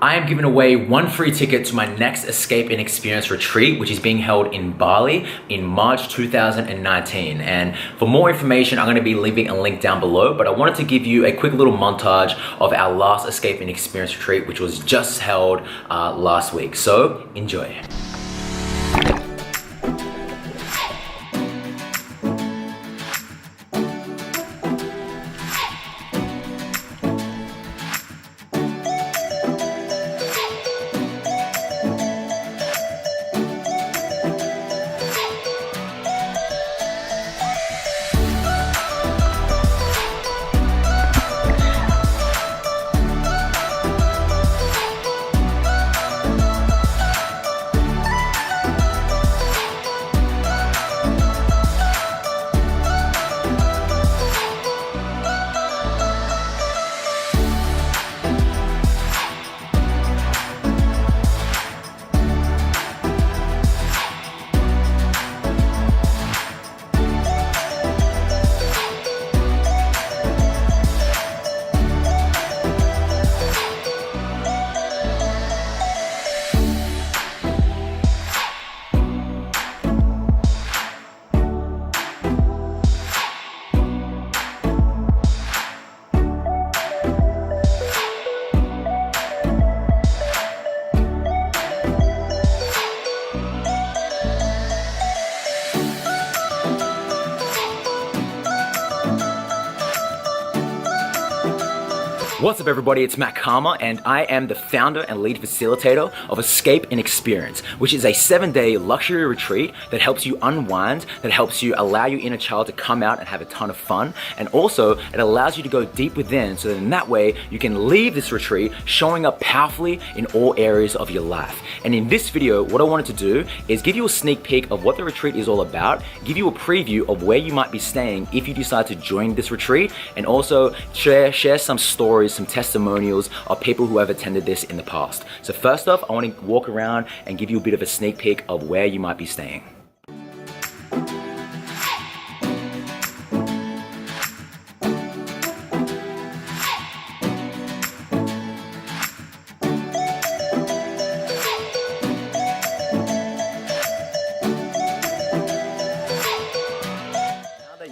I am giving away one free ticket to my next Escape and Experience retreat, which is being held in Bali in March 2019. And for more information, I'm going to be leaving a link down below, but I wanted to give you a quick little montage of our last Escape and Experience retreat, which was just held last week. So enjoy. What's up everybody, it's Cama, and I am the founder and lead facilitator of Escape and Experience, which is a 7-day luxury retreat that helps you unwind, that helps you allow your inner child to come out and have a ton of fun, and also it allows you to go deep within so that in that way you can leave this retreat showing up powerfully in all areas of your life. And in this video, what I wanted to do is give you a sneak peek of what the retreat is all about, give you a preview of where you might be staying if you decide to join this retreat, and also share some stories, some testimonials of people who have attended this in the past. So first off, I want to walk around and give you a bit of a sneak peek of where you might be staying.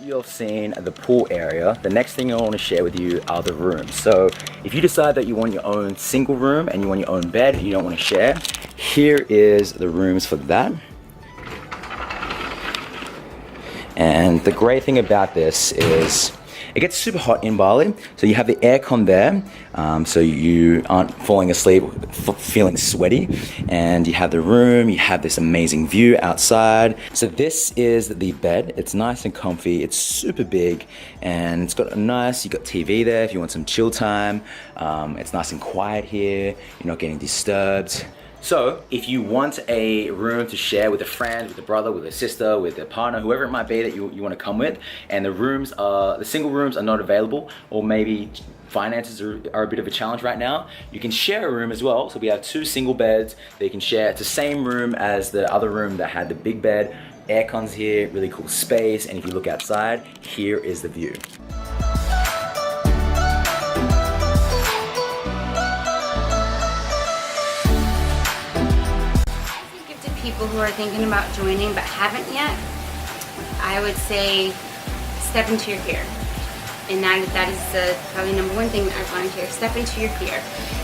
You've seen the pool area. The next thing I want to share with you are the rooms. So if you decide that you want your own single room and you want your own bed and you don't want to share, here is the rooms for that. And the great thing about this is it gets super hot in Bali, so you have the aircon there, so you aren't falling asleep feeling sweaty, and you have the room, you have this amazing view outside. So this is the bed. It's nice and comfy, it's super big, and it's got you got TV there if you want some chill time. It's nice and quiet here, you're not getting disturbed. So if you want a room to share with a friend, with a brother, with a sister, with a partner, whoever it might be that you want to come with, and the single rooms are not available, or maybe finances are a bit of a challenge right now, you can share a room as well. So we have 2 single beds that you can share. It's the same room as the other room that had the big bed. Aircon's here, really cool space, and if you look outside, here is the view. People who are thinking about joining but haven't yet, I would say step into your fear. And that is the probably number one thing that I volunteer. Step into your fear.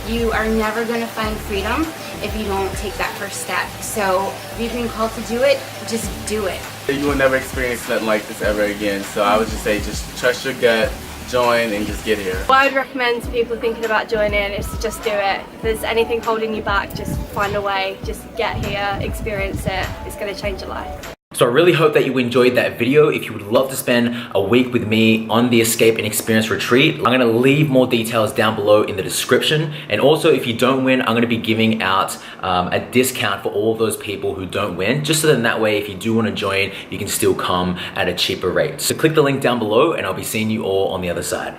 You are never going to find freedom if you don't take that first step. So if you've been called to do it, just do it. You will never experience nothing like this ever again. So I would just say just trust your gut, join, and just get here. What I would recommend to people thinking about joining is to just do it. If there's anything holding you back, just find a way, just get here, experience it. It's going to change your life. So I really hope that you enjoyed that video. If you would love to spend a week with me on the Escape and Experience retreat, I'm gonna leave more details down below in the description. And also, if you don't win, I'm gonna be giving out a discount for all of those people who don't win, just so that in that way, if you do wanna join, you can still come at a cheaper rate. So click the link down below and I'll be seeing you all on the other side.